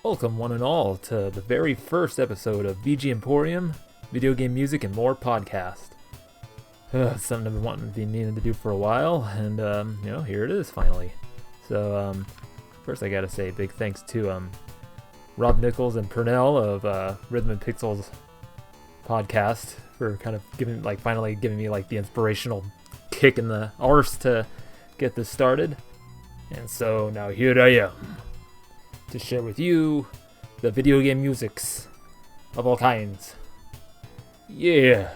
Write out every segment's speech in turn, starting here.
Welcome one and all to the very first episode of VGMporium, Video Game Music and More podcast. Something I've been needing to do for a while, and here it is finally. So first I gotta say big thanks to Rob Nichols and Purnell of Rhythm and Pixels podcast for kind of finally giving me the inspirational kick in the arse to get this started. And so now here I am to share with you the video game musics of all kinds. Yeah.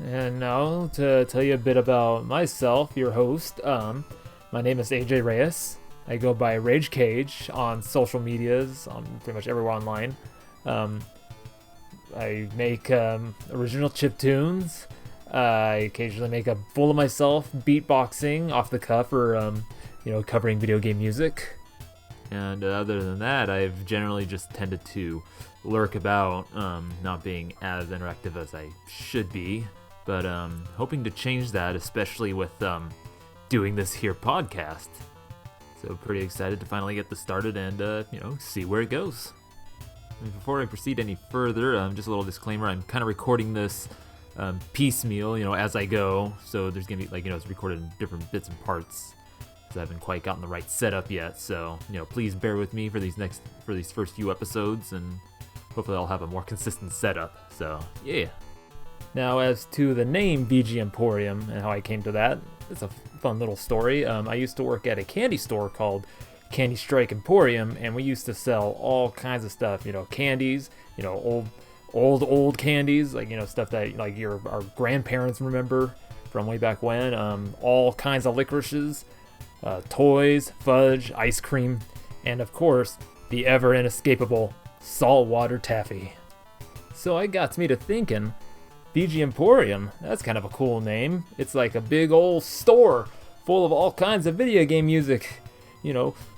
And now to tell you a bit about myself, your host. My name is AJ Reyes. I go by Rage Cage on social medias, on pretty much everywhere online. I make original chiptunes. I occasionally make a fool of myself beatboxing off the cuff or covering video game music. And other than that, I've generally just tended to lurk about, not being as interactive as I should be, but hoping to change that, especially with doing this here podcast. So pretty excited to finally get this started and, see wwhere it goes. And before I proceed any further, just a little disclaimer, I'm kind of recording this piecemeal, as I go, so there's going to be, it's recorded in different bits and parts. I haven't quite gotten the right setup yet, so please bear with me for these first few episodes, and hopefully I'll have a more consistent setup. So yeah. Now, as to the name VGMporium and how I came to that, it's a fun little story. I used to work at a candy store called Candy Strike Emporium, and we used to sell all kinds of stuff. Candies, old candies, stuff that our grandparents remember from way back when. All kinds of licorices. Toys, fudge, ice cream, and of course, the ever inescapable saltwater taffy. So it got me to thinking, VGMporium, that's kind of a cool name. It's like a big old store full of all kinds of video game music.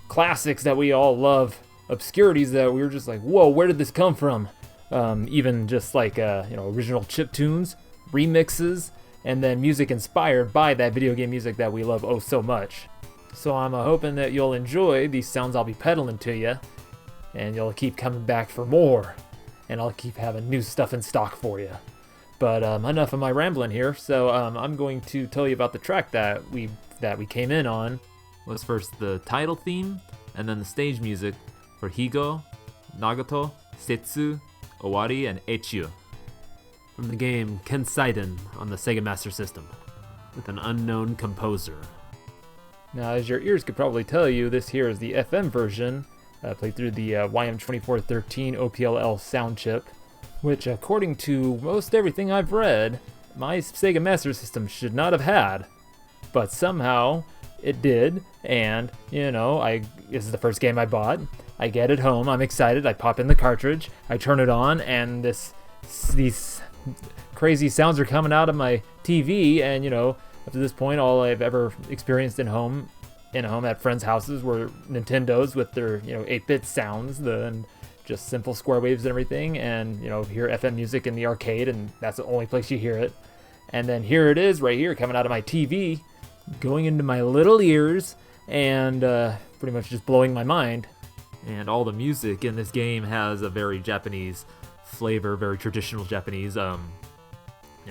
Classics that we all love, obscurities that we were just like, whoa, where did this come from? Even just original chiptunes, remixes, and then music inspired by that video game music that we love oh so much. So I'm hoping that you'll enjoy these sounds I'll be peddling to you, and you'll keep coming back for more, and I'll keep having new stuff in stock for you. But enough of my rambling here, so I'm going to tell you about the track that we came in on. Was first the title theme, and then the stage music for Higo, Nagato, Settsu, Owari, and Echyu, from the game Kenseiden on the Sega Master System, with an unknown composer. Now, as your ears could probably tell you, this here is the FM version, played through the YM2413 OPLL sound chip, which, according to most everything I've read, my Sega Master System should not have had. But somehow, it did, and, this is the first game I bought. I get it home, I'm excited, I pop in the cartridge, I turn it on, and these crazy sounds are coming out of my TV, and, up to this point, all I've ever experienced in home at friends' houses were Nintendos with their 8-bit sounds, and just simple square waves and everything, and hear FM music in the arcade, and that's the only place you hear it. And then here it is, right here, coming out of my TV, going into my little ears, and pretty much just blowing my mind. And all the music in this game has a very Japanese flavor, very traditional Japanese.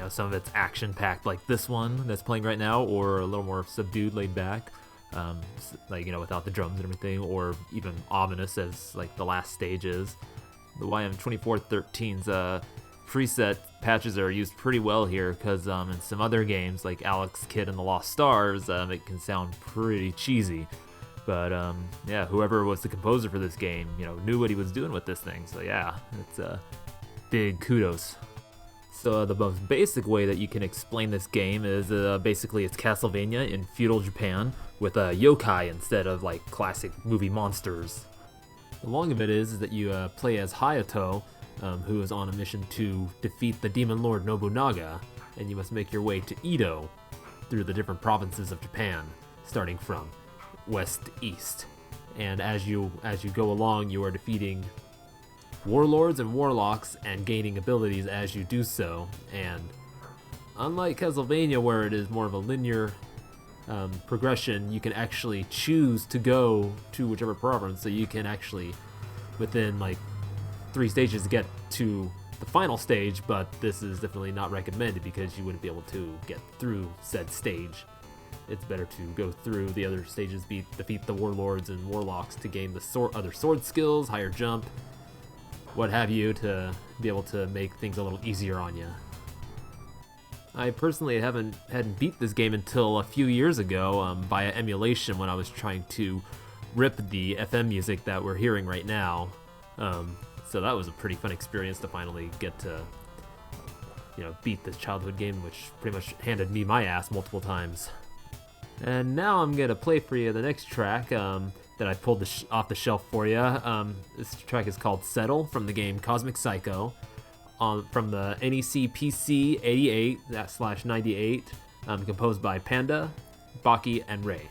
Some of it's action-packed, like this one that's playing right now, or a little more subdued, laid back, without the drums and everything, or even ominous as the last stage is. The YM2413's preset patches are used pretty well here, because in some other games, like Alex Kidd and the Lost Stars, it can sound pretty cheesy. But whoever was the composer for this game, knew what he was doing with this thing. So yeah, it's big kudos. So the most basic way that you can explain this game is basically it's Castlevania in feudal Japan with yokai instead of classic movie monsters. The long of it is that you play as Hayato, who is on a mission to defeat the demon lord Nobunaga, and you must make your way to Edo through the different provinces of Japan, starting from west to east. And as you go along, you are defeating warlords and warlocks and gaining abilities as you do so. And unlike Castlevania, where it is more of a linear progression, you can actually choose to go to whichever province, so you can actually within like 3 stages to get to the final stage, but this is definitely not recommended because you wouldn't be able to get through said stage. It's better to go through the other stages, defeat the warlords and warlocks to gain the other sword skills, higher jump, what have you, to be able to make things a little easier on you. I personally hadn't beat this game until a few years ago via emulation when I was trying to rip the FM music that we're hearing right now. So that was a pretty fun experience to finally get to, beat this childhood game, which pretty much handed me my ass multiple times. And now I'm gonna play for you the next track that I pulled off the shelf for you. This track is called Settle from the game Cosmic Psycho, from the NEC PC 88/98, composed by Panda, Baki, and Ray.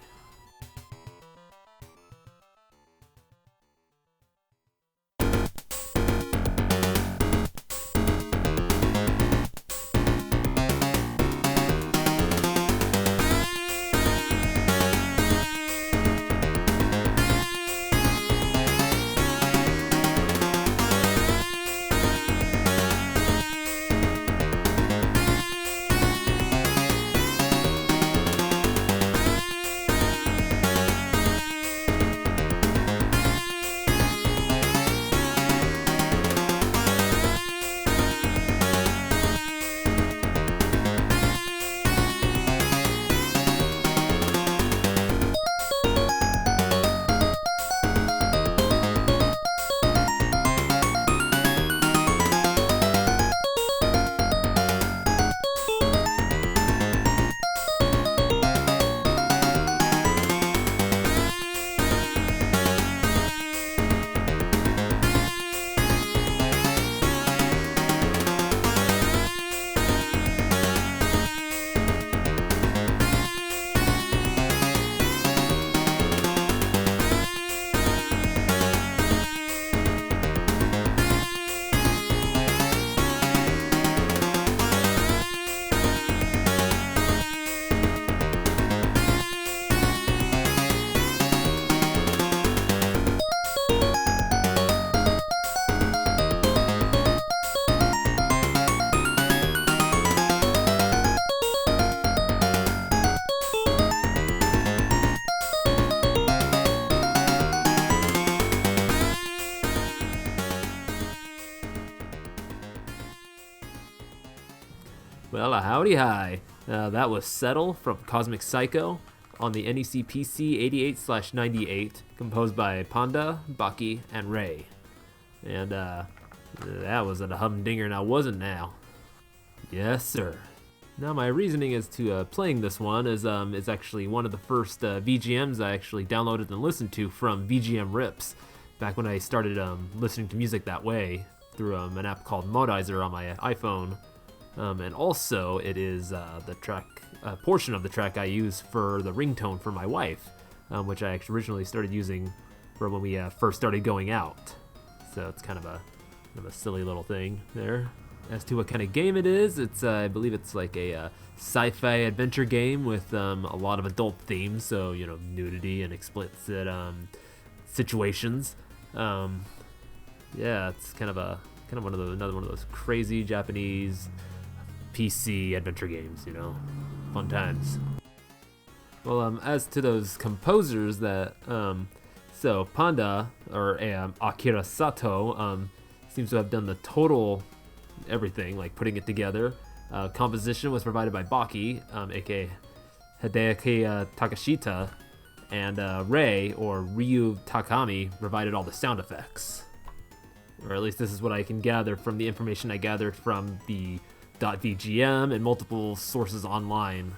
Well, howdy hi. That was Settle from Cosmic Psycho on the NEC PC 88/98, composed by Panda, Baki, and Ray. And that was a humdinger now, wasn't now? Yes, sir. Now my reasoning as to playing this one is actually one of the first VGMs I actually downloaded and listened to from VGM Rips, back when I started listening to music that way through an app called Modizer on my iPhone. And also, it is the track portion of the track I use for the ringtone for my wife, which I actually originally started using for when we first started going out. So it's kind of a silly little thing there. As to what kind of game it is, it's I believe it's like a sci-fi adventure game with a lot of adult themes, so nudity and explicit situations. Yeah, it's kind of another one of those crazy Japanese PC adventure games, fun times. Well, as to those composers that, so Panda, or Akira Satou, seems to have done the total everything, like putting it together. Composition was provided by Baki, aka Hideaki Takashita, and Rei, or Ryu Takami, provided all the sound effects. Or at least this is what I can gather from the information I gathered from the .vgm and multiple sources online.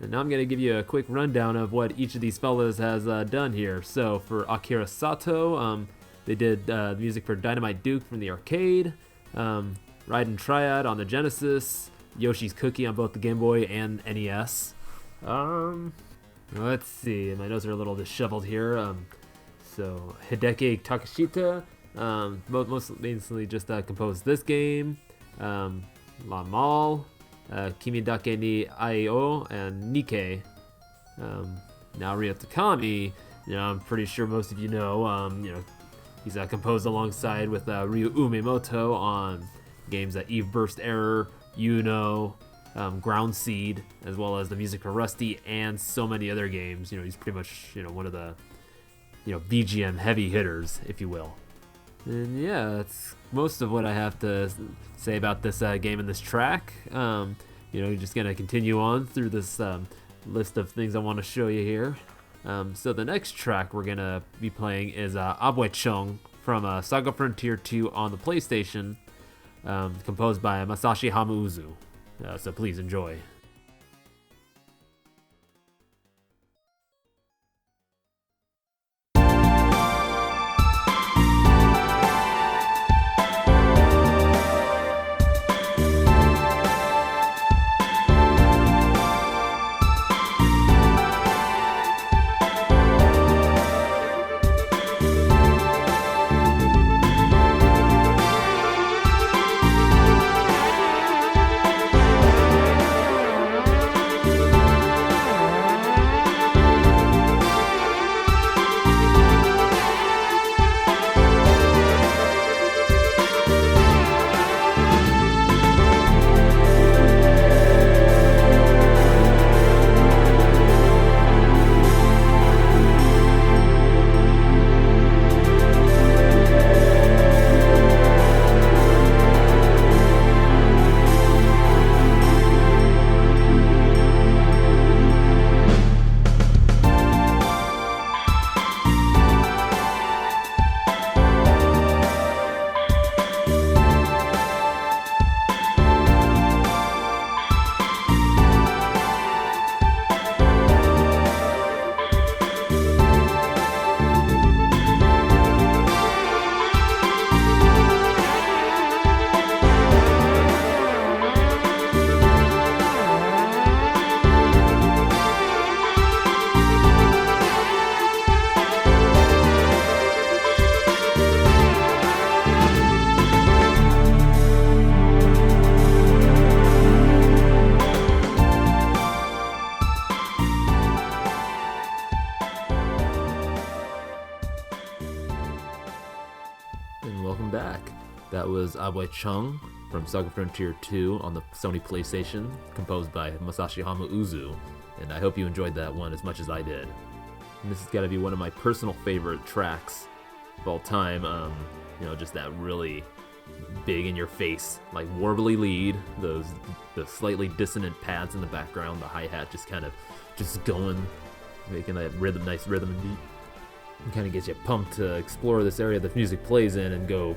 And now I'm going to give you a quick rundown of what each of these fellas has done here. So for Akira Satou, they did the music for Dynamite Duke from the arcade, Raiden Triad on the Genesis, Yoshi's Cookie on both the Game Boy and NES. Let's see, my notes are a little disheveled here. So Hideki Takashita, mostly just composed this game, La Mal, Kimidake ni Aio, and Nikkei. Now Ryo Takami, I'm pretty sure most of you know, He's composed alongside with Ryu Umemoto on games like Eve Burst Error, Ground Seed, as well as the music for Rusty and so many other games. He's pretty much one of the VGM heavy hitters, if you will. And yeah, that's most of what I have to say about this game and this track. Just gonna continue on through this list of things I want to show you here. So the next track we're gonna be playing is Aubweichung from Saga Frontier 2 on the PlayStation, composed by Masashi Hamauzu. So please enjoy. That was Aubweichung from Saga Frontier 2 on the Sony PlayStation, composed by Masashi Hamauzu, and I hope you enjoyed that one as much as I did. And this has got to be one of my personal favorite tracks of all time. Just that really big in your face, like warbly lead, the slightly dissonant pads in the background, the hi-hat just going, making that nice rhythm and beat. It kind of gets you pumped to explore this area that music plays in and go,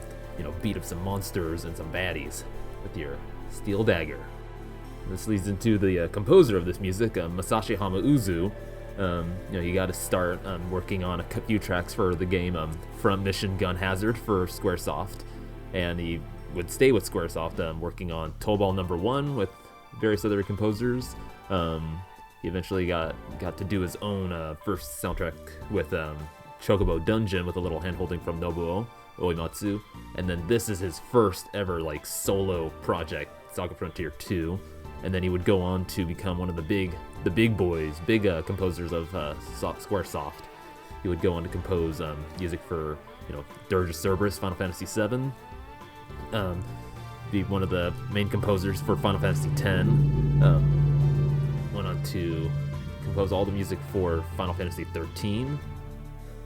beat up some monsters and some baddies with your steel dagger. This leads into the composer of this music, Masashi Hamauzu. You got to start working on a few tracks for the game Front Mission Gun Hazard for Squaresoft, and he would stay with Squaresoft, working on Tobal Number 1 with various other composers. He eventually got to do his own first soundtrack with Chocobo Dungeon with a little handholding from Nobuo Uematsu, and then this is his first ever solo project, Saga Frontier 2, and then he would go on to become one of the big composers of Squaresoft. He would go on to compose music for Dirge of Cerberus, Final Fantasy VII, be one of the main composers for Final Fantasy X, went on to compose all the music for Final Fantasy XIII,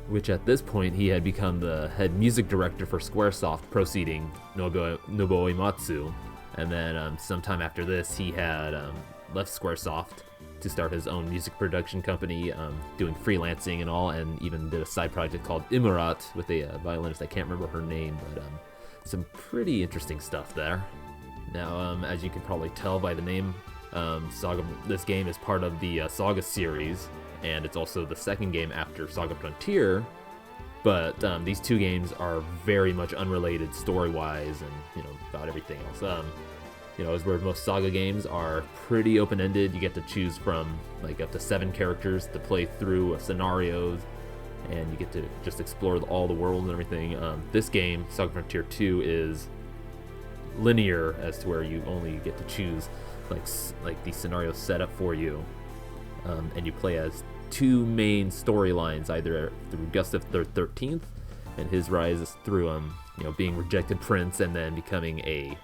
which at this point he had become the head music director for Squaresoft, preceding Nobuo Uematsu. And then sometime after this, he had left Squaresoft to start his own music production company, doing freelancing and all, and even did a side project called Imurat with a violinist. I can't remember her name, but some pretty interesting stuff there. Now, as you can probably tell by the name, Saga, this game is part of the Saga series, and it's also the second game after Saga Frontier, but these two games are very much unrelated story-wise and about everything else. As where most Saga games are pretty open-ended, you get to choose from up to 7 characters to play through scenarios, and you get to just explore all the world and everything. This game, Saga Frontier 2, is linear as to where you only get to choose like these scenarios set up for you, and you play as 2 main storylines, either through Gustav the 13th and his rise is through being rejected prince and then becoming a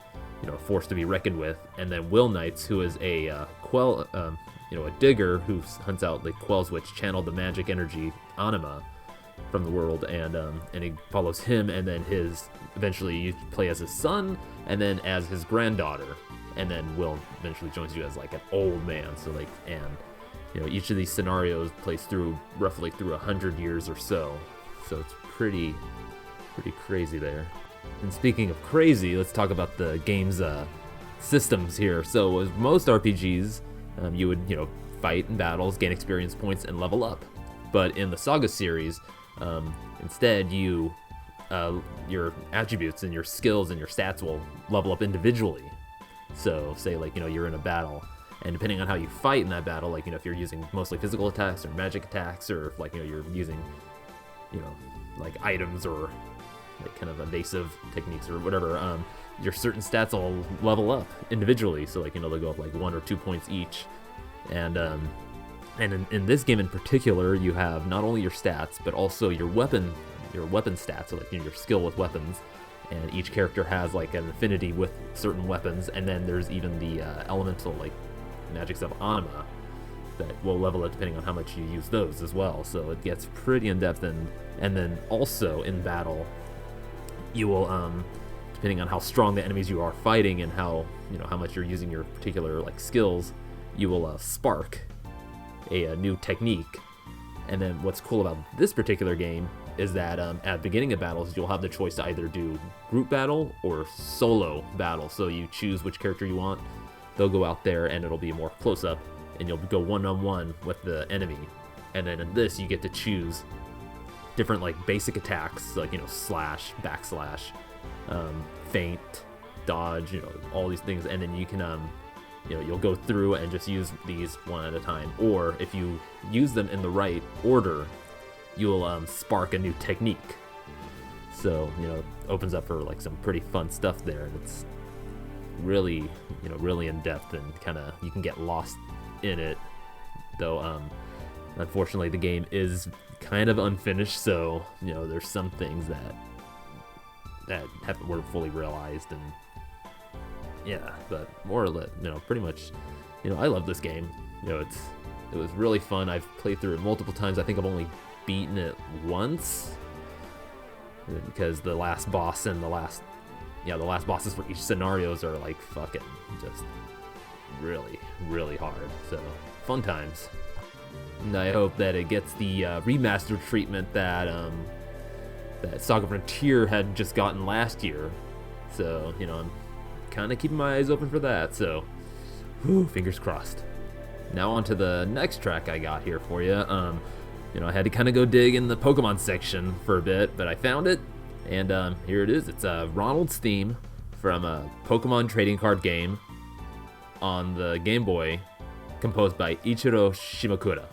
force to be reckoned with. And then Will Knights, who is a a digger who hunts out the quells which channel the magic energy anima from the world, and he follows him, and then eventually you play as his son and then as his granddaughter, and then Will eventually joins you as like an old man. So like, and each of these scenarios plays through roughly 100 years or so it's pretty crazy there. And speaking of crazy, let's talk about the game's systems here. So with most RPGs, you would fight in battles, gain experience points, and level up. But in the Saga series, instead your attributes and your skills and your stats will level up individually. So say like you're in a battle, and depending on how you fight in that battle, like if you're using mostly physical attacks or magic attacks, or if like you're using like items or like kind of evasive techniques or whatever, your certain stats will level up individually. So like they'll go up like 1 or 2 points each. And in this game in particular, you have not only your stats but also your weapon stats, so like your skill with weapons. And each character has like an affinity with certain weapons, and then there's even the elemental like magics of anima that will level it depending on how much you use those as well. So it gets pretty in depth, and then also in battle, you will depending on how strong the enemies you are fighting and how how much you're using your particular like skills, you will spark a new technique. And then what's cool about this particular game is that at the beginning of battles, you'll have the choice to either do group battle or solo battle. So you choose which character you want. They'll go out there and it'll be more close up, and you'll go one-on-one with the enemy. And then in this, you get to choose different like basic attacks, like slash, backslash, feint, dodge, all these things. And then you can you'll go through and just use these one at a time, or if you use them in the right order, you'll spark a new technique. So it opens up for like some pretty fun stuff there, and it's really really in depth, and kind of you can get lost in it, though unfortunately the game is kind of unfinished, so there's some things that weren't fully realized, and yeah, but more or less, pretty much, I love this game. It was really fun. I've played through it multiple times. I think I've only beaten it once, because the last boss and the last bosses for each scenarios are like fucking just really hard. So fun times. And I hope that it gets the remastered treatment that Saga Frontier had just gotten last year. So I'm kind of keeping my eyes open for that, so fingers crossed. Now on to the next track I got here for you. I had to kind of go dig in the Pokemon section for a bit, but I found it, and here it is. It's a Ronalds theme from a Pokemon trading card game on the Game Boy, composed by Ichiro Shimakura.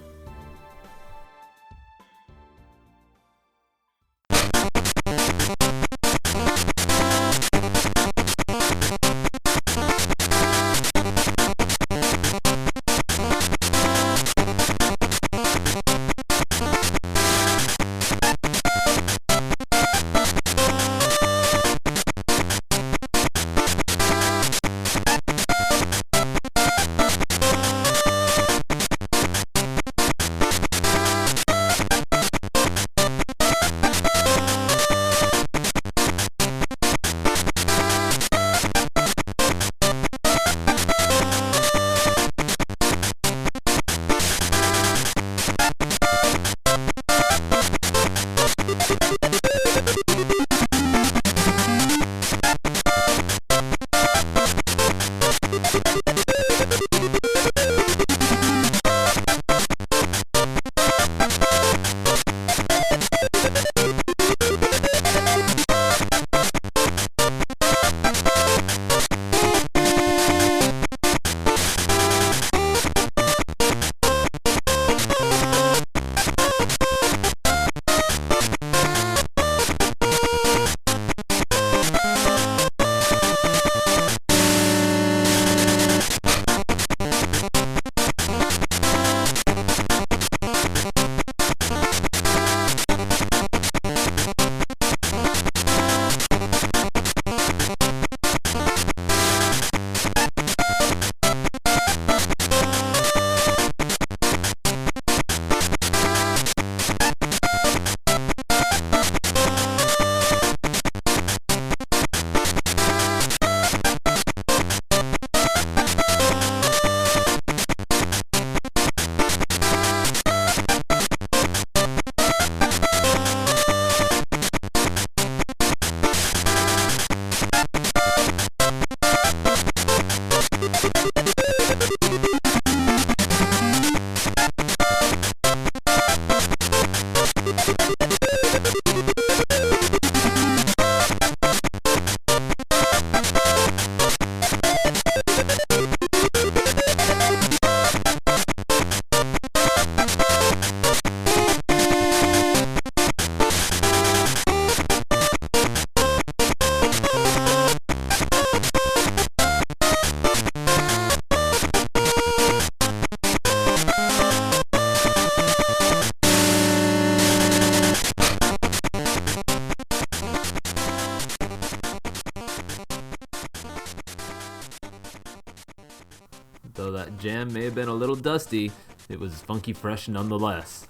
Though that jam may have been a little dusty, it was funky fresh nonetheless.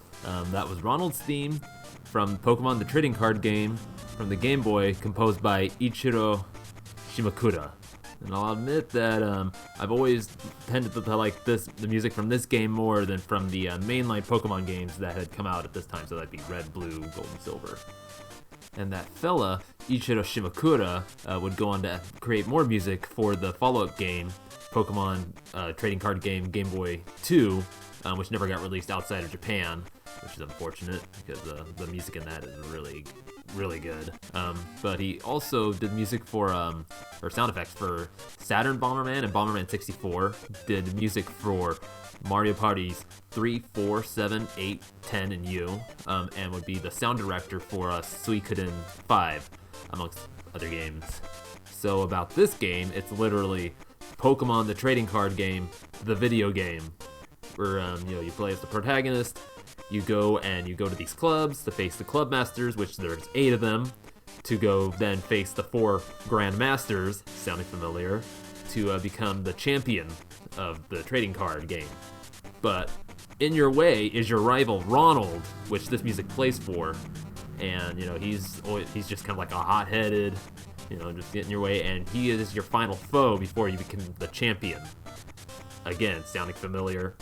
That was Ronalds' theme from Pokemon the Trading Card Game from the Game Boy, composed by Ichiro Shimakura. And I'll admit that I've always tended to like the music from this game more than from the mainline Pokemon games that had come out at this time, so that'd be Red, Blue, Gold, and Silver. And that fella, Ichiro Shimakura, would go on to create more music for the follow-up game, Pokemon Trading Card Game Game Boy 2, which never got released outside of Japan, which is unfortunate because the music in that is really, really good. But he also did music for, or sound effects for Saturn Bomberman and Bomberman 64, did music for Mario Parties 3, 4, 7, 8, 10, and U, and would be the sound director for Suikoden 5, amongst other games. So about this game, it's literally Pokemon the Trading Card Game, the video game, where you play as the protagonist. You go to these clubs to face the club masters, which there's 8 of them, to go then face the 4 Grand Masters, sounding familiar, to become the champion of the trading card game. But in your way is your rival Ronald, which this music plays for, and he's just kind of like a hot-headed, just get in your way, and he is your final foe before you become the champion. Again, sounding familiar.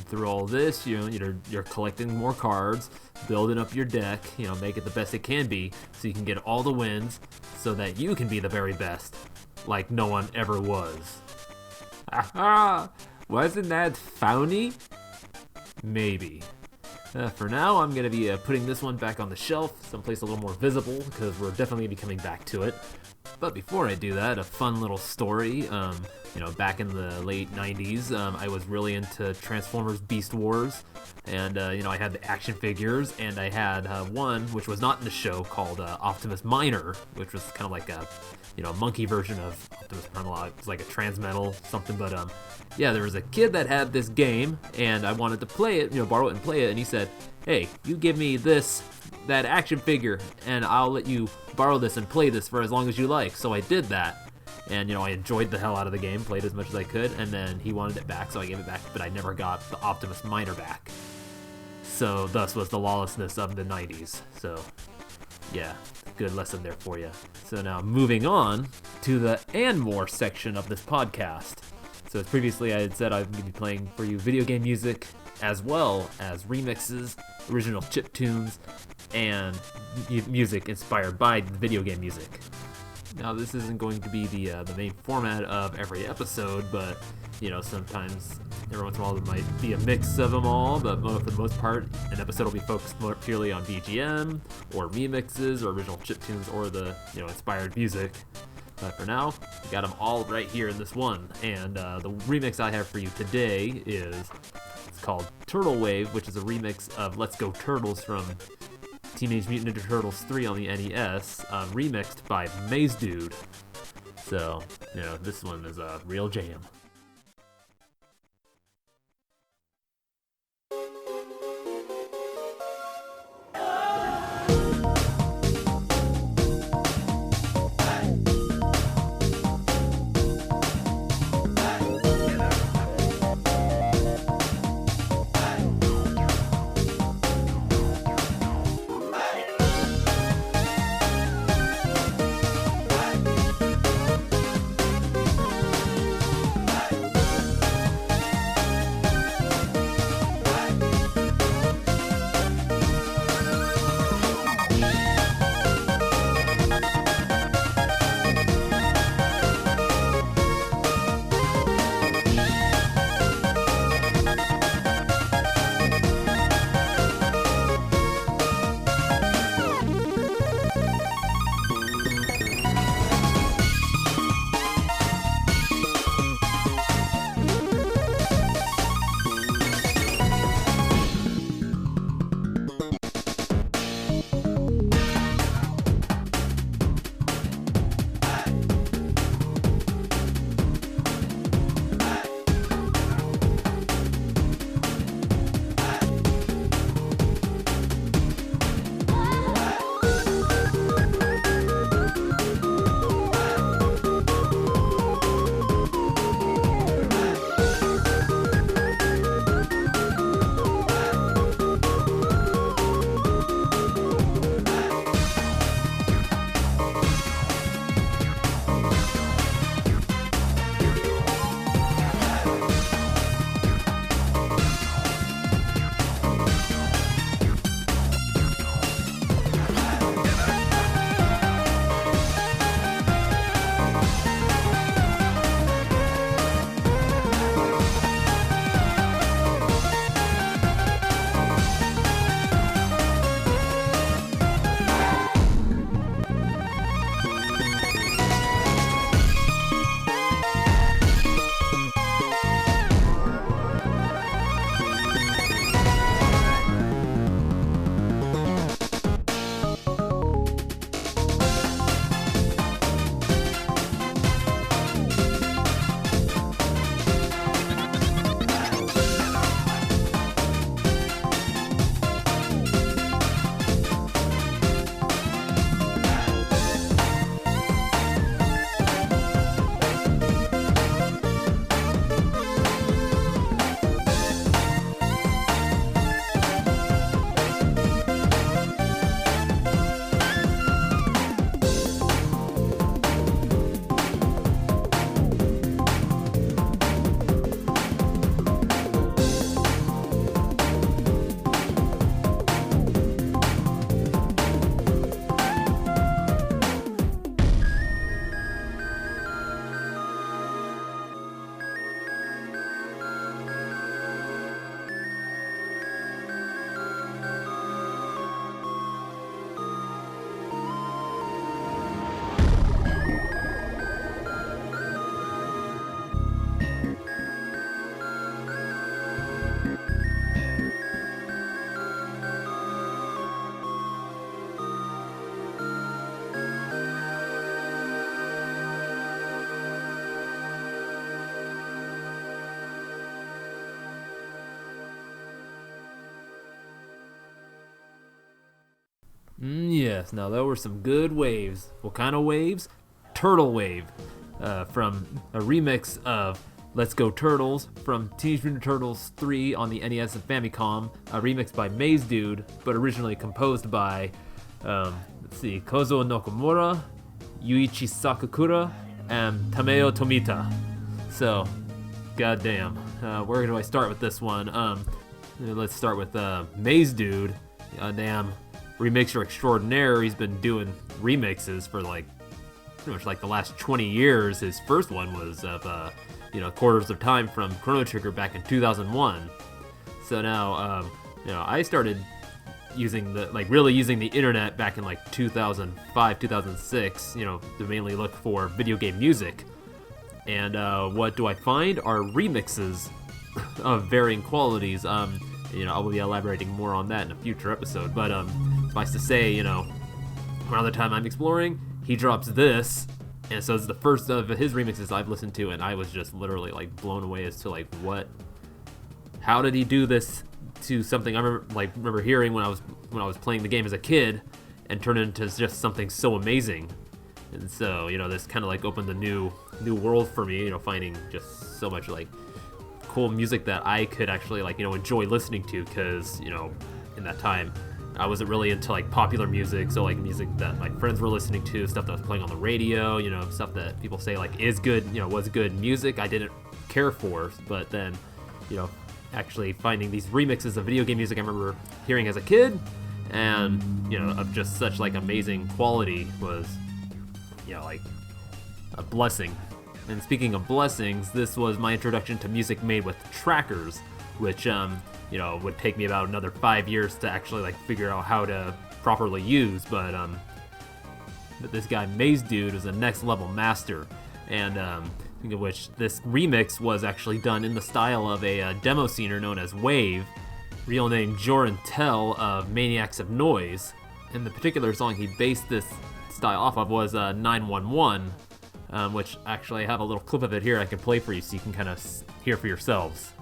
Through all this, you're collecting more cards, building up your deck, make it the best it can be, so you can get all the wins, so that you can be the very best, like no one ever was. Aha! Wasn't that funny? Maybe. For now, I'm going to be putting this one back on the shelf, someplace a little more visible, because we're definitely going to be coming back to it. But before I do that, a fun little story. Back in the late 90s, I was really into Transformers Beast Wars, and I had the action figures, and I had one which was not in the show called Optimus Minor, which was kind of like a monkey version of Optimus Primal. It was like a Transmetal something, but there was a kid that had this game, and I wanted to play it, borrow it and play it, and he said, "Hey, you give me that action figure, and I'll let you borrow this and play this for as long as you like." So I did that, and I enjoyed the hell out of the game, played as much as I could, and then he wanted it back, so I gave it back, but I never got the Optimus Minor back. So thus was the lawlessness of the 90s. So yeah, good lesson there for you. So now moving on to the and more section of this podcast. So as previously I had said, I'm going to be playing for you video game music, as well as remixes, original chiptunes, and music inspired by the video game music. Now, this isn't going to be the main format of every episode, but sometimes every once in a while there might be a mix of them all, but for the most part, an episode will be focused more purely on VGM, or remixes, or original chiptunes, or the inspired music. But for now, we got them all right here in this one, and the remix I have for you today is called Turtle Wave, which is a remix of Let's Go Turtles from Teenage Mutant Ninja Turtles 3 on the NES, remixed by Mazedude. So, this one is a real jam. Yes, now there were some good waves. What kind of waves? Turtle Wave, from a remix of Let's Go Turtles from Teenage Mutant Ninja Turtles 3 on the NES and Famicom, a remix by Mazedude, but originally composed by, Kozo Nakamura, Yuichi Sakakura, and Tameo Tomita. So, goddamn, where do I start with this one? Let's start with Mazedude, damn remixer extraordinaire. He's been doing remixes for like pretty much like the last 20 years. His first one was of Quarters of Time from Chrono Trigger back in 2001. So now I started using really using the internet back in like 2005, 2006, to mainly look for video game music. And what do I find are remixes of varying qualities. I will be elaborating more on that in a future episode, but suffice to say, around the time I'm exploring, he drops this, and so it's the first of his remixes I've listened to, and I was just literally like blown away as to like how did he do this to something I remember hearing when I was playing the game as a kid, and turn it into just something so amazing. And so this kind of like opened a new world for me, finding just so much like cool music that I could actually enjoy listening to, because in that time I wasn't really into like popular music, so like music that my friends were listening to, stuff that was playing on the radio, stuff that people say like is good, was good music, I didn't care for. But then actually finding these remixes of video game music I remember hearing as a kid, and of just such like amazing quality, was like a blessing. And speaking of blessings, this was my introduction to music made with trackers, which would take me about another 5 years to actually like figure out how to properly use. But this guy Mazedude is a next level master, and speaking of which, this remix was actually done in the style of a demo scener known as Wave, real name Joroen of Maniacs of Noise. And the particular song he based this style off of was 911. Which actually I have a little clip of it here I can play for you so you can kind of hear for yourselves.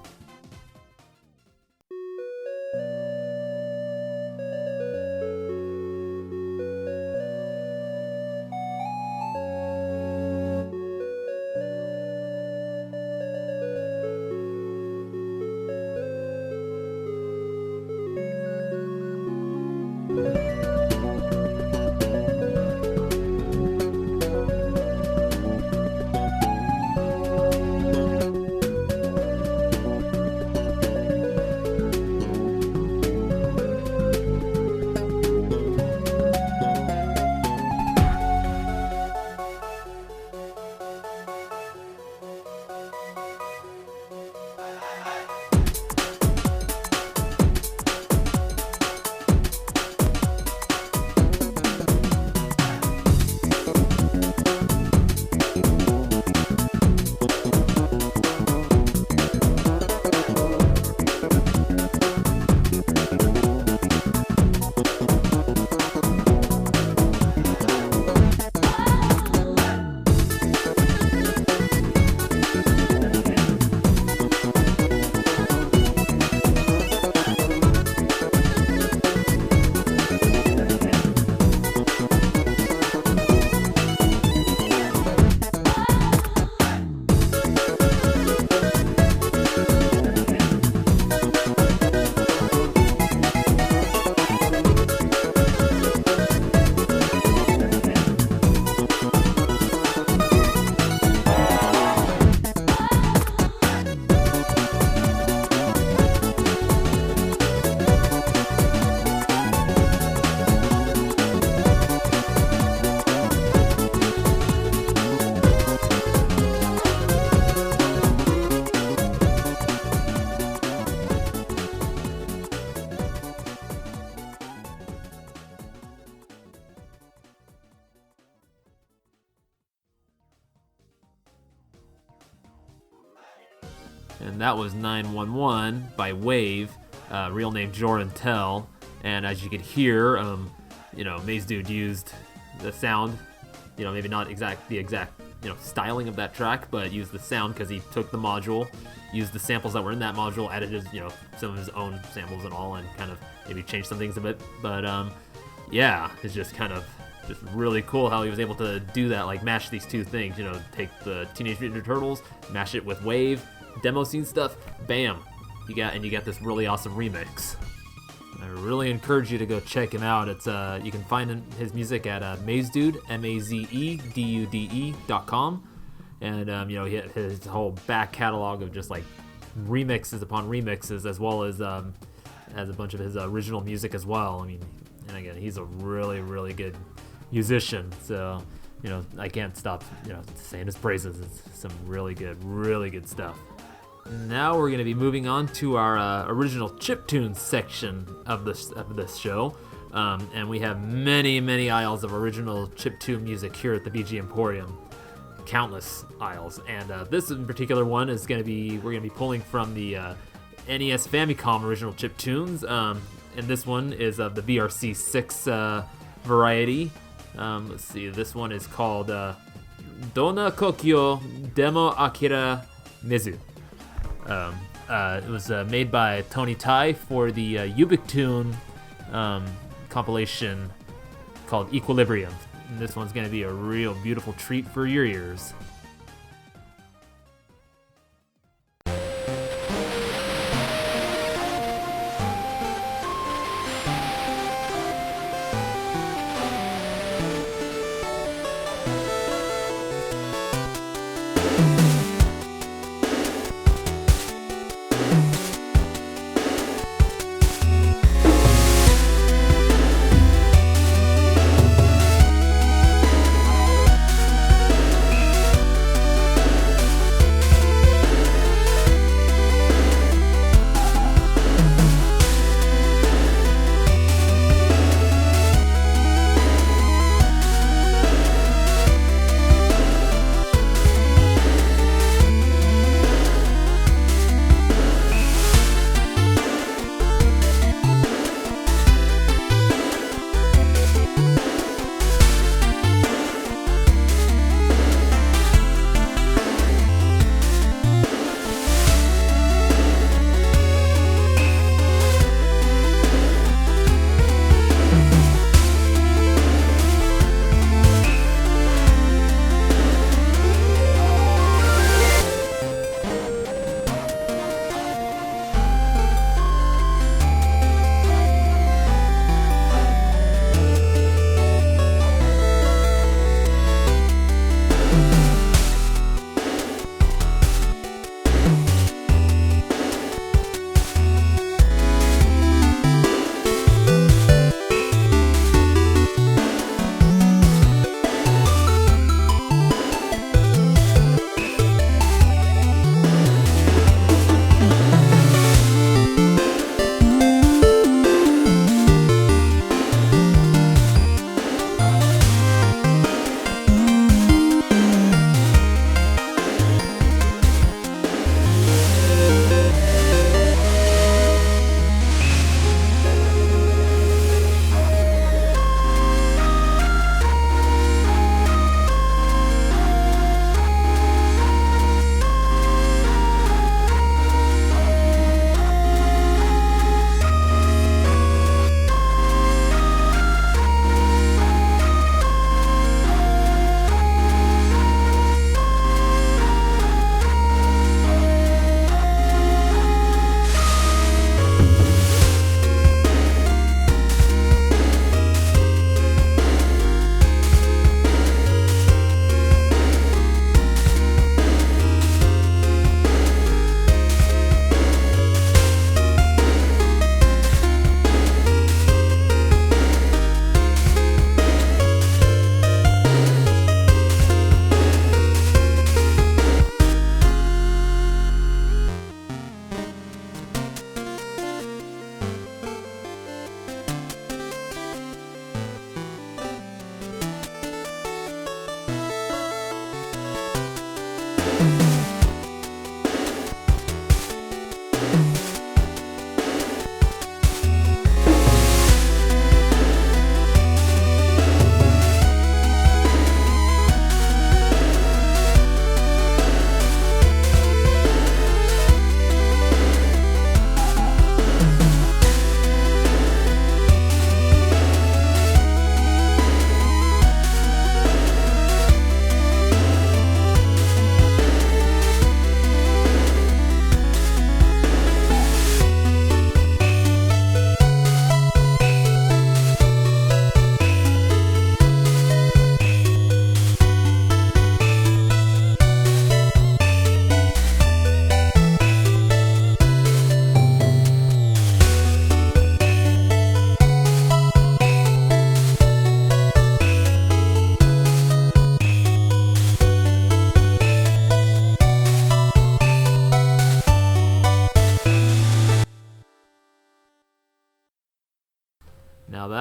And that was 911 by Wave, real name Joroen. And as you could hear, Mazedude used the sound, maybe not the exact styling of that track, but used the sound because he took the module, used the samples that were in that module, added his, some of his own samples and all, and kind of maybe changed some things a bit. But yeah, it's just kind of just really cool how he was able to do that, like mash these two things, you know, take the Teenage Mutant Ninja Turtles, mash it with Wave, demo scene stuff, bam, you got this really awesome remix. I really encourage you to go check him out. It's you can find his music at Mazedude, MAZEDUDE.com, and you know, his whole back catalog of just like remixes upon remixes, as well as a bunch of his original music as well. I mean, and again, he's a really good musician, so you know, I can't stop, you know, saying his praises. It's some really good stuff. Now we're going to be moving on to our original chiptune section of this show, and we have many aisles of original chiptune music here at the VGMporium, countless aisles, and this in particular one is we're going to be pulling from the NES Famicom original chiptunes, and this one is of the VRC6 variety. Let's see, this one is called Donna Kokyou Demo Akiramezu. It was made by Tony Tai for the Ubiquitune compilation called Equilibrium. And this one's going to be a real beautiful treat for your ears.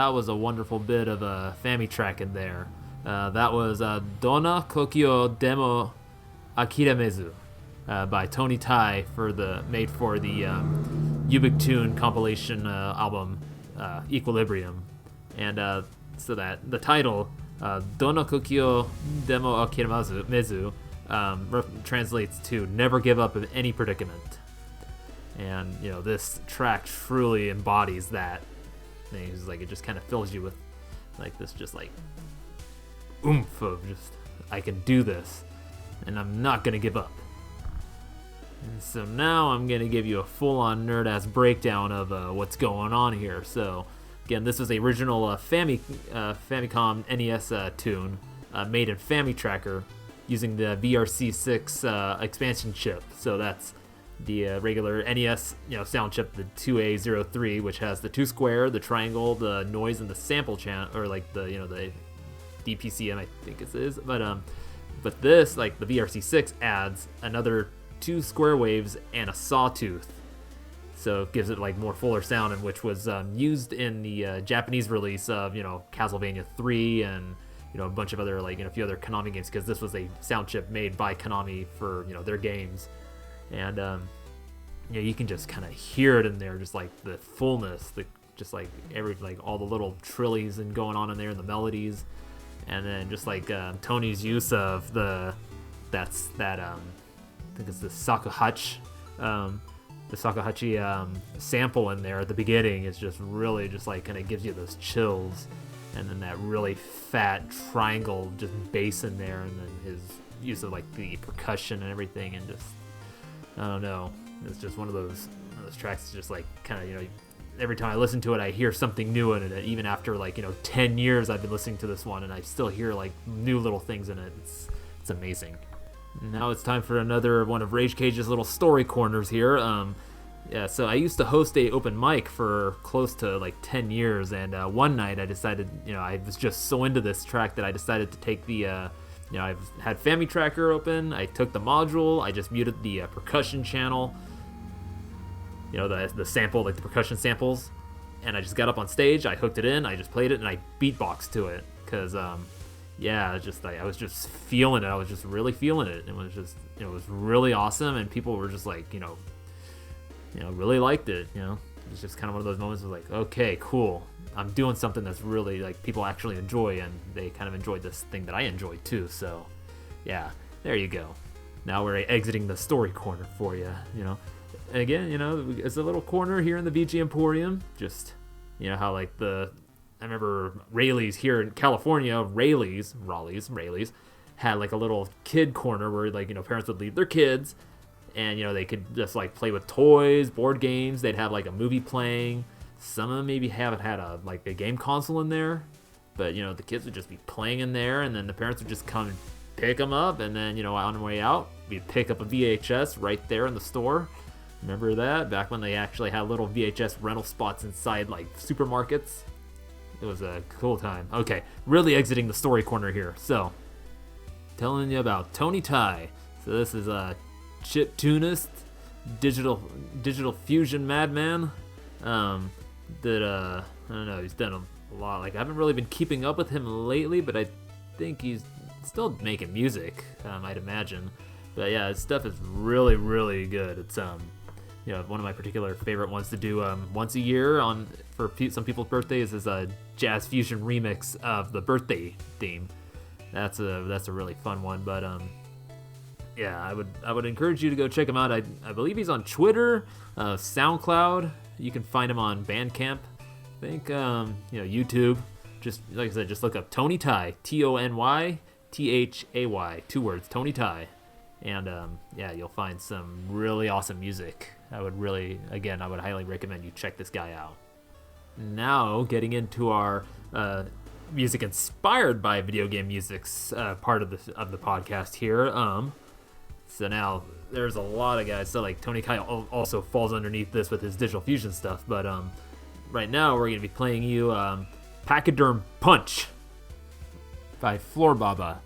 that was a wonderful bit of a Fami track in there. That was Donna, Kokyou, Demo, Akiramezu by Tony Tai made for the Ubik Tune compilation album Equilibrium. And so that the title, Donna, Kokyou, Demo, Akiramezu, translates to never give up in any predicament. And this track truly embodies that thing. It's like it just kind of fills you with like this just like oomph of just I can do this and I'm not gonna give up. And so now I'm gonna give you a full-on nerd-ass breakdown of what's going on here. So again, this was the original Famicom NES tune made in FamiTracker using the VRC6 expansion chip. So that's the regular NES sound chip, the 2A03, which has the 2 square, the triangle, the noise, and the sample channel, or like the the DPCM I think it is. But this, like the VRC6, adds another 2 square waves and a sawtooth. So it gives it like more fuller sound, and which was used in the Japanese release of Castlevania 3 and a bunch of other like a few other Konami games, because this was a sound chip made by Konami for their games. And you can just kind of hear it in there, just like the fullness, just like all the little trillies and going on in there, and the melodies, and then just like Tony's use of I think it's the Shakuhachi, sample in there at the beginning is just really just like kind of gives you those chills, and then that really fat triangle just bass in there, and then his use of like the percussion and everything, and just I don't know. It's just one of those tracks. It's just like kind of every time I listen to it, I hear something new in it. Even after like 10 years I've been listening to this one, and I still hear like new little things in it. It's amazing. Now it's time for another one of Rage Cage's little story corners here. So I used to host a open mic for close to like 10 years, and one night I decided, I was just so into this track that I decided to take the I've had FamiTracker open, I took the module, I just muted the percussion channel, the sample, like the percussion samples, and I just got up on stage, I hooked it in, I just played it, and I beatboxed to it, because, I was just feeling it, I was just really feeling it, it was just, it was really awesome, and people were just like, really liked it, It's just kind of one of those moments of like, okay, cool, I'm doing something that's really like people actually enjoy, and they kind of enjoyed this thing that I enjoyed too. So yeah, there you go. Now we're exiting the story corner for you. Again, it's a little corner here in the VGMporium. Just how like I remember Rayleigh's here in California. Rayleigh's had like a little kid corner where like parents would leave their kids, and they could just like play with toys, board games. They'd have like a movie playing. Some of them maybe haven't had a game console in there, but the kids would just be playing in there, and then the parents would just come and pick them up, and then on the way out we'd pick up a VHS right there in the store. Remember that back when they actually had little VHS rental spots inside like supermarkets? It was a cool time. Okay, really exiting the story corner here. So telling you about Tony Tai. So this is a chiptunist, digital fusion madman. That I don't know, he's done a lot. Like I haven't really been keeping up with him lately, but I think he's still making music, I'd imagine. But yeah, his stuff is really, really good. It's one of my particular favorite ones to do once a year for some people's birthdays is a jazz fusion remix of the birthday theme. That's a really fun one. But yeah, I would encourage you to go check him out. I believe he's on Twitter, SoundCloud. You can find him on Bandcamp. I think YouTube. Just like I said, just look up Tony Tai, TonyThay, 2 words, Tony Tai, and you'll find some really awesome music. I would highly recommend you check this guy out. Now getting into our music inspired by video game music's part of the podcast here. So now there's a lot of guys. So like Tony Kai also falls underneath this with his digital fusion stuff. But right now we're gonna be playing you Pakaderm Punch by Floorbaba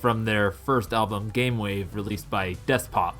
from their first album Game Wave, released by Despop.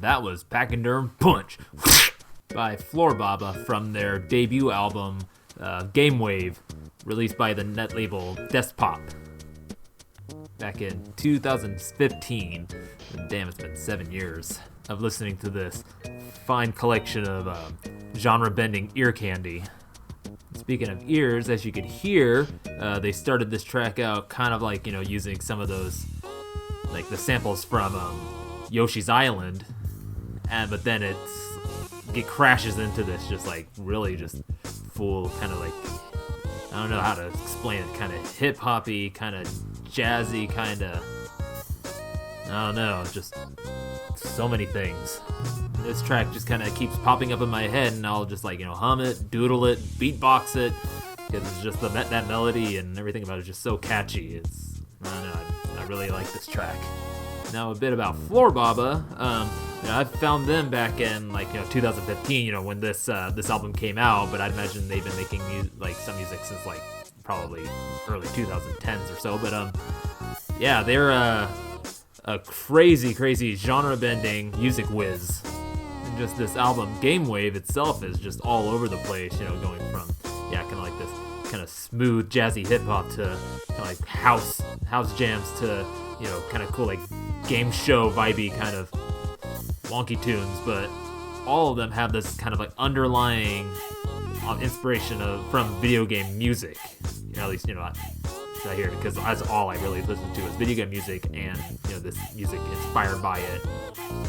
That was Pakaderm Punch by Floorbaba from their debut album, Game Wave, released by the net label Despop back in 2015. Damn, it's been 7 years of listening to this fine collection of genre-bending ear candy. Speaking of ears, as you could hear, they started this track out kind of like, using some of those, like the samples from Yoshi's Island, but then it crashes into this just like really just full kind of like, I don't know how to explain it, kind of hip-hoppy, kind of jazzy, kind of, I don't know, just so many things. This track just kind of keeps popping up in my head, and I'll just like, hum it, doodle it, beatbox it, because it's just that melody and everything about it is just so catchy. I don't know, I really like this track. Now a bit about Floorbaba. I found them back in 2015, when this album came out, but I'd imagine they've been making some music since probably early 2010s or so. But yeah, they're a crazy genre-bending music whiz. And just this album, Game Wave itself, is just all over the place, going from kind of like this kind of smooth jazzy hip-hop to kind of like house jams to kind of cool like game show vibey kind of wonky tunes, but all of them have this kind of like underlying inspiration from video game music. You know, at least, you know, not here, because that's all I really listen to is video game music, and you know, this music inspired by it.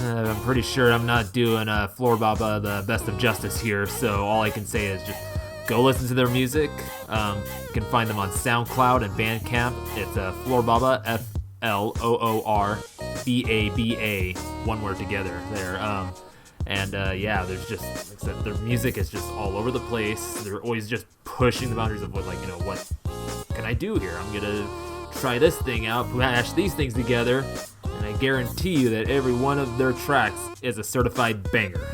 I'm pretty sure I'm not doing Floorbaba the best of justice here, so all I can say is just go listen to their music. You can find them on SoundCloud and Bandcamp. It's Floorbaba, Florbaba, one word together there. Yeah, there's just, like I said, their music is just all over the place. They're always just pushing the boundaries of what, like, you know, what can I do here? I'm gonna try this thing out, mash these things together, and I guarantee you that every one of their tracks is a certified banger.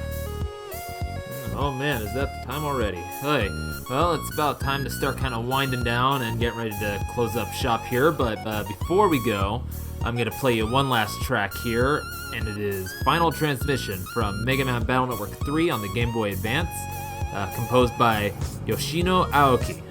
Oh man, is that the time already? Hey, well, it's about time to start kind of winding down and getting ready to close up shop here, but before we go, I'm gonna play you one last track here, and it is Final Transmission from Mega Man Battle Network 3 on the Game Boy Advance, composed by Yoshino Aoki.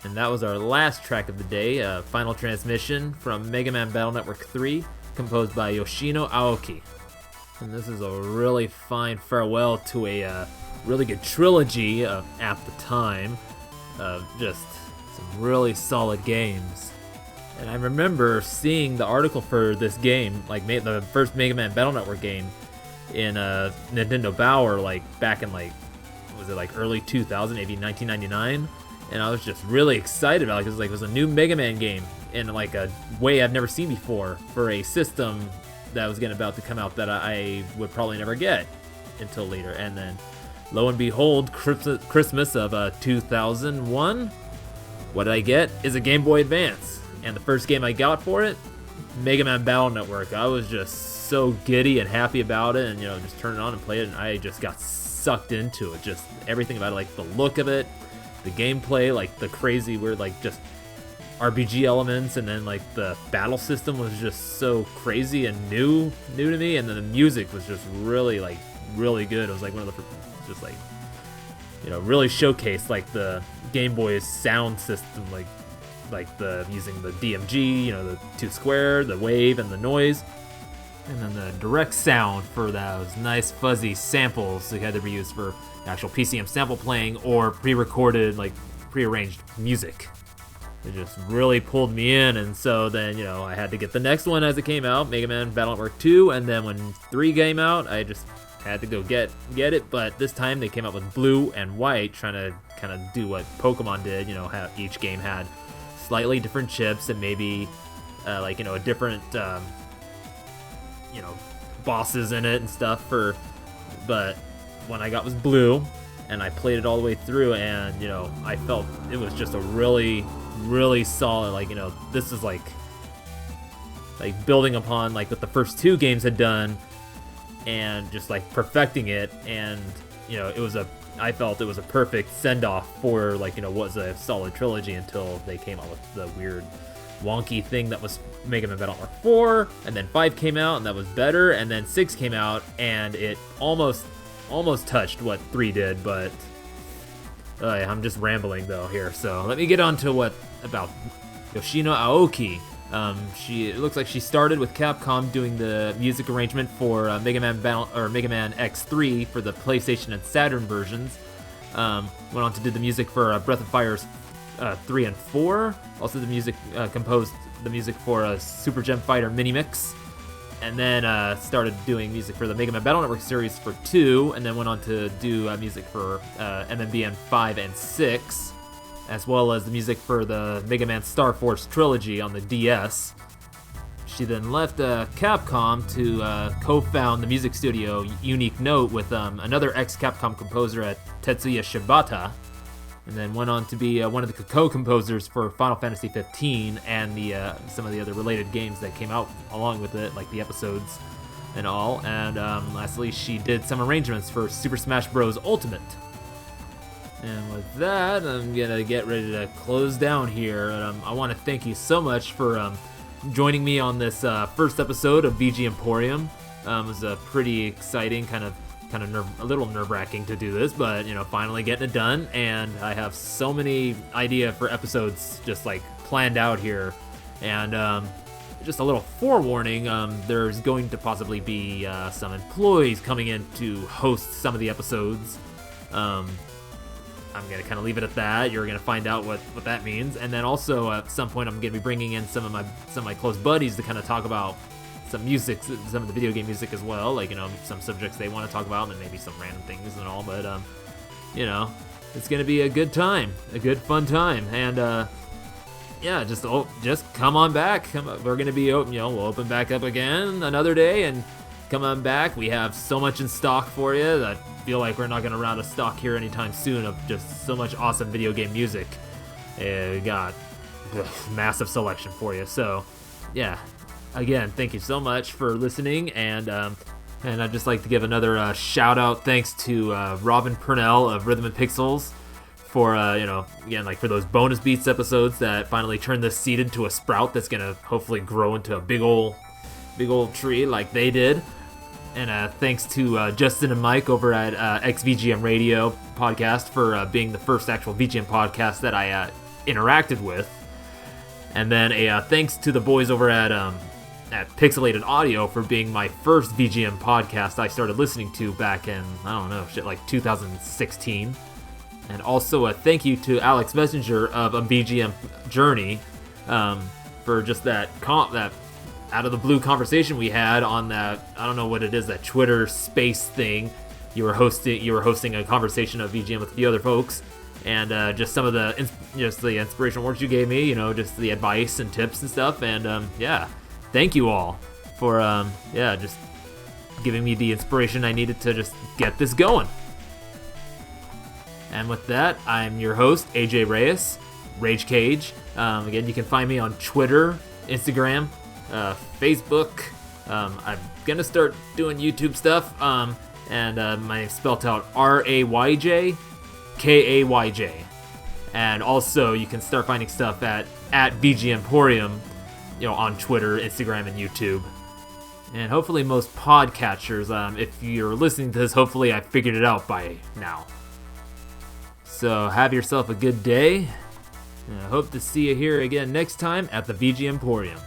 And that was our last track of the day, Final Transmission from Mega Man Battle Network 3, composed by Yoshino Aoki. And this is a really fine farewell to a really good trilogy at the time of just some really solid games. And I remember seeing the article for this game, like the first Mega Man Battle Network game, in Nintendo Bower, like back in like, was it like early 2000, maybe 1999? And I was just really excited about it because it was a new Mega Man game in like a way I've never seen before for a system that was about to come out that I would probably never get until later. And then, lo and behold, Christmas of 2001, what did I get? Is a Game Boy Advance. And the first game I got for it, Mega Man Battle Network. I was just so giddy and happy about it, and you know, just turned it on and played it, and I just got sucked into it. Just everything about it, like the look of it, the gameplay, like the crazy weird, like just RPG elements, and then like the battle system was just so crazy and new to me, and then the music was just really good. It was like one of the just like, you know, really showcased like the Game Boy's sound system, like the using the DMG, you know, the 2 square, the wave, and the noise, and then the direct sound for those nice fuzzy samples that had to be used for actual PCM sample playing or pre-recorded, like pre-arranged music. It just really pulled me in, and so then, you know, I had to get the next one as it came out, Mega Man Battle Network 2, and then when 3 came out, I just had to go get it, but this time they came out with blue and white, trying to kind of do what Pokemon did, you know, how each game had slightly different chips and maybe, like, you know, a different, you know, bosses in it and stuff but when I got was blue, and I played it all the way through, and, you know, I felt it was just a really solid, like, you know, this is like building upon like what the first 2 games had done, and just like perfecting it. And, you know, it was a I felt it was a perfect send-off for, like, what was a solid trilogy until they came out with the weird wonky thing that was Mega Man Battle Armor 4, and then 5 came out, and that was better, and then 6 came out, and it almost touched what 3 did, but I'm just rambling, though, here, so let me get on to what about Yoshino Aoki. It looks like she started with Capcom doing the music arrangement for Mega Man X3 for the PlayStation and Saturn versions. Went on to do the music for Breath of Fire's 3 and 4. Also, composed the music for Super Gem Fighter Mini Mix, and then started doing music for the Mega Man Battle Network series for 2, and then went on to do music for MMBN 5 and 6, as well as the music for the Mega Man Star Force trilogy on the DS. She then left Capcom to co-found the music studio Unique Note with another ex-Capcom composer at Tetsuya Shibata, and then went on to be one of the co-composers for Final Fantasy 15 and some of the other related games that came out along with it, like the episodes and all. And lastly, she did some arrangements for Super Smash Bros. Ultimate. And with that, I'm gonna get ready to close down here. I want to thank you so much for joining me on this first episode of VGMporium. It was pretty exciting, kind of a little nerve-wracking to do this, but finally getting it done, and I have so many idea for episodes just like planned out here. And just a little forewarning, there's going to possibly be some employees coming in to host some of the episodes. I'm gonna kind of leave it at that. You're gonna find out what that means, and then also at some point I'm gonna be bringing in some of my close buddies to kind of talk about some music, some of the video game music as well, like some subjects they want to talk about, and then maybe some random things and all. But it's gonna be a good time, a good fun time, and just come on back. We're gonna be open, we'll open back up again another day, and come on back. We have so much in stock for you that I feel like we're not gonna run out of stock here anytime soon of just so much awesome video game music. We got massive selection for you. So yeah. Again, thank you so much for listening, and I'd just like to give another shout out, thanks to Robin Purnell of Rhythm and Pixels for again, like for those bonus beats episodes that finally turned this seed into a sprout that's gonna hopefully grow into a big old tree like they did. And thanks to Justin and Mike over at XVGM Radio podcast for being the first actual VGM podcast that I interacted with. And then thanks to the boys over at Pixelated Audio for being my first VGM podcast I started listening to back in, like 2016. And also a thank you to Alex Messenger of a VGM Journey for just that out of the blue conversation we had on that, I don't know what it is, that Twitter space thing. You were hosting a conversation of VGM with a few other folks, and just some of the inspirational words you gave me, just the advice and tips and stuff. And thank you all for just giving me the inspiration I needed to just get this going. And with that, I'm your host, AJ Reyes, Rage Cage. Again, you can find me on Twitter, Instagram, Facebook. I'm gonna start doing YouTube stuff, and my name's spelled out RAYJ KAYJ. And also, you can start finding stuff at VGMporium, on Twitter, Instagram, and YouTube. And hopefully most podcatchers, if you're listening to this, hopefully I figured it out by now. So have yourself a good day, and I hope to see you here again next time at the VGMporium.